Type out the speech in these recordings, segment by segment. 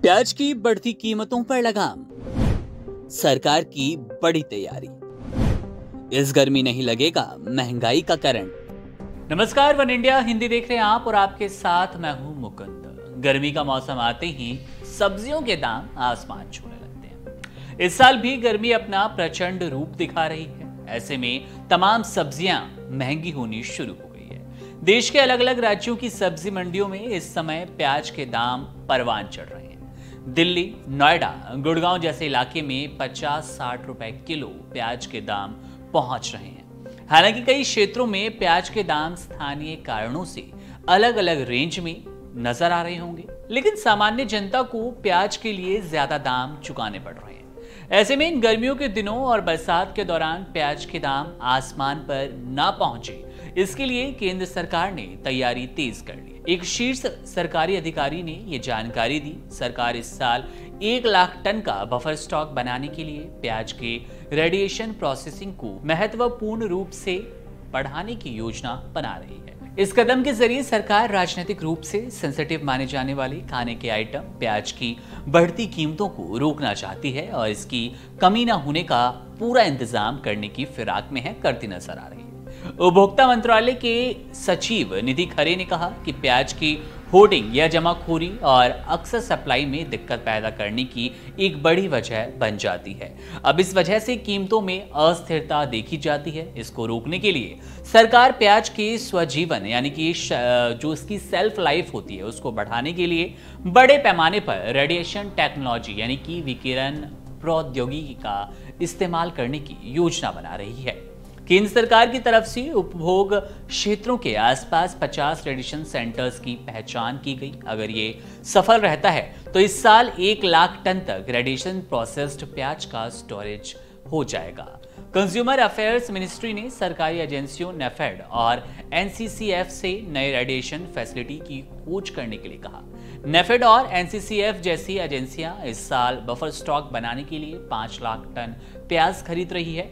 प्याज की बढ़ती कीमतों पर लगाम, सरकार की बड़ी तैयारी। इस गर्मी नहीं लगेगा महंगाई का करंट। नमस्कार, वन इंडिया हिंदी देख रहे हैं आप और आपके साथ मैं हूं मुकुंद। गर्मी का मौसम आते ही सब्जियों के दाम आसमान छूने लगते हैं। इस साल भी गर्मी अपना प्रचंड रूप दिखा रही है। ऐसे में तमाम सब्जियां महंगी होनी शुरू हो गई है। देश के अलग अलग राज्यों की सब्जी मंडियों में इस समय प्याज के दाम परवान चढ़ रहे हैं। दिल्ली, नोएडा, गुड़गांव जैसे इलाके में 50-60 रुपए किलो प्याज के दाम पहुंच रहे हैं। हालांकि कई क्षेत्रों में प्याज के दाम स्थानीय कारणों से अलग अलग रेंज में नजर आ रहे होंगे, लेकिन सामान्य जनता को प्याज के लिए ज्यादा दाम चुकाने पड़ रहे हैं। ऐसे में इन गर्मियों के दिनों और बरसात के दौरान प्याज के दाम आसमान पर ना पहुंचे, इसके लिए केंद्र सरकार ने तैयारी तेज कर ली। एक शीर्ष सरकारी अधिकारी ने यह जानकारी दी। सरकार इस साल 1 लाख टन का बफर स्टॉक बनाने के लिए प्याज के रेडिएशन प्रोसेसिंग को महत्वपूर्ण रूप से बढ़ाने की योजना बना रही है। इस कदम के जरिए सरकार राजनीतिक रूप से सेंसिटिव माने जाने वाले खाने के आइटम प्याज की बढ़ती कीमतों को रोकना चाहती है और इसकी कमी न होने का पूरा इंतजाम करने की फिराक में करती नजर आ रही है। उपभोक्ता मंत्रालय के सचिव निधि खरे ने कहा कि प्याज की होर्डिंग या जमाखोरी और अक्सर सप्लाई में दिक्कत पैदा करने की एक बड़ी वजह बन जाती है। अब इस वजह से कीमतों में अस्थिरता देखी जाती है। इसको रोकने के लिए सरकार प्याज के स्वजीवन यानी कि जो इसकी सेल्फ लाइफ होती है उसको बढ़ाने के लिए बड़े पैमाने पर रेडिएशन टेक्नोलॉजी यानी कि विकिरण प्रौद्योगिकी का इस्तेमाल करने की योजना बना रही है। केंद्र सरकार की तरफ से उपभोग क्षेत्रों के आसपास 50 रेडिएशन सेंटर्स की पहचान की गई। अगर ये सफल रहता है तो इस साल 1 लाख टन तक रेडिएशन प्रोसेस्ड प्याज का स्टोरेज हो जाएगा। कंज्यूमर अफेयर्स मिनिस्ट्री ने सरकारी एजेंसियों नेफेड और एनसीसीएफ से नए रेडिएशन फैसिलिटी की खोज करने के लिए कहा। नेफेड और एनसीसीएफ जैसी एजेंसियां इस साल बफर स्टॉक बनाने के लिए 5 लाख टन प्याज खरीद रही है।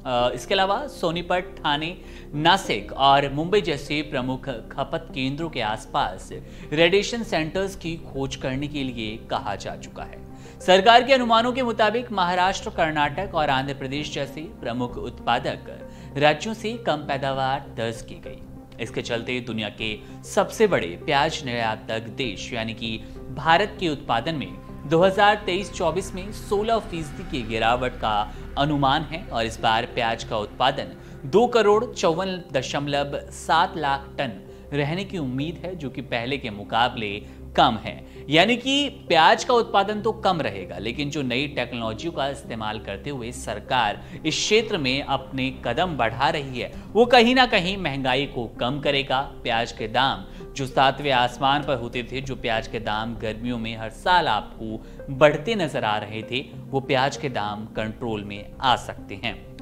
इसके अलावा सोनीपत, ठाणे, नासिक और मुंबई जैसे प्रमुख खपत केंद्रों के आसपास रेडिएशन सेंटर्स की खोज करने के लिए कहा जा चुका है। सरकार के अनुमानों के मुताबिक महाराष्ट्र, कर्नाटक और आंध्र प्रदेश जैसे प्रमुख उत्पादक राज्यों से कम पैदावार दर्ज की गई। इसके चलते दुनिया के सबसे बड़े प्याज निर्यातक देश यानी कि भारत के उत्पादन में 2023-24 में 16% की गिरावट का अनुमान है और इस बार प्याज का उत्पादन 2,54.7 लाख टन रहने की उम्मीद है, जो कि पहले के मुकाबले कम है। यानी कि प्याज का उत्पादन तो कम रहेगा, लेकिन जो नई टेक्नोलॉजी का इस्तेमाल करते हुए सरकार इस क्षेत्र में अपने कदम बढ़ा रही है, वो कहीं ना कहीं महंगाई को कम करेगा। प्याज के दाम जो 7वें आसमान पर होते थे, जो प्याज के दाम गर्मियों में हर साल आपको बढ़ते नजर आ रहे थे, वो प्याज के दाम कंट्रोल में आ सकते हैं।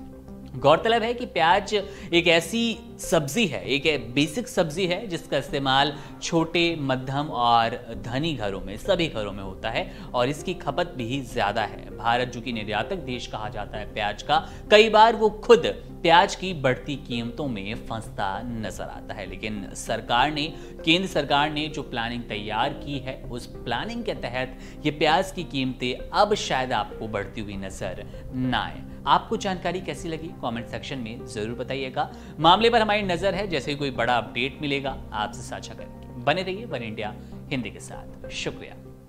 गौरतलब है कि प्याज एक ऐसी सब्जी है, एक बेसिक सब्जी है जिसका इस्तेमाल छोटे, मध्यम और धनी घरों में, सभी घरों में होता है और इसकी खपत भी ज्यादा है। भारत जो कि निर्यातक देश कहा जाता है प्याज का, कई बार वो खुद प्याज की बढ़ती कीमतों में फंसता नजर आता है। लेकिन केंद्र सरकार ने जो प्लानिंग तैयार की है, उस प्लानिंग के तहत ये प्याज की कीमतें अब शायद आपको बढ़ती हुई नजर न आए। आपको जानकारी कैसी लगी कमेंट सेक्शन में जरूर बताइएगा। मामले पर हमारी नजर है, जैसे कोई बड़ा अपडेट मिलेगा आपसे साझा करेंगे। बने रहिए वन इंडिया हिंदी के साथ। शुक्रिया।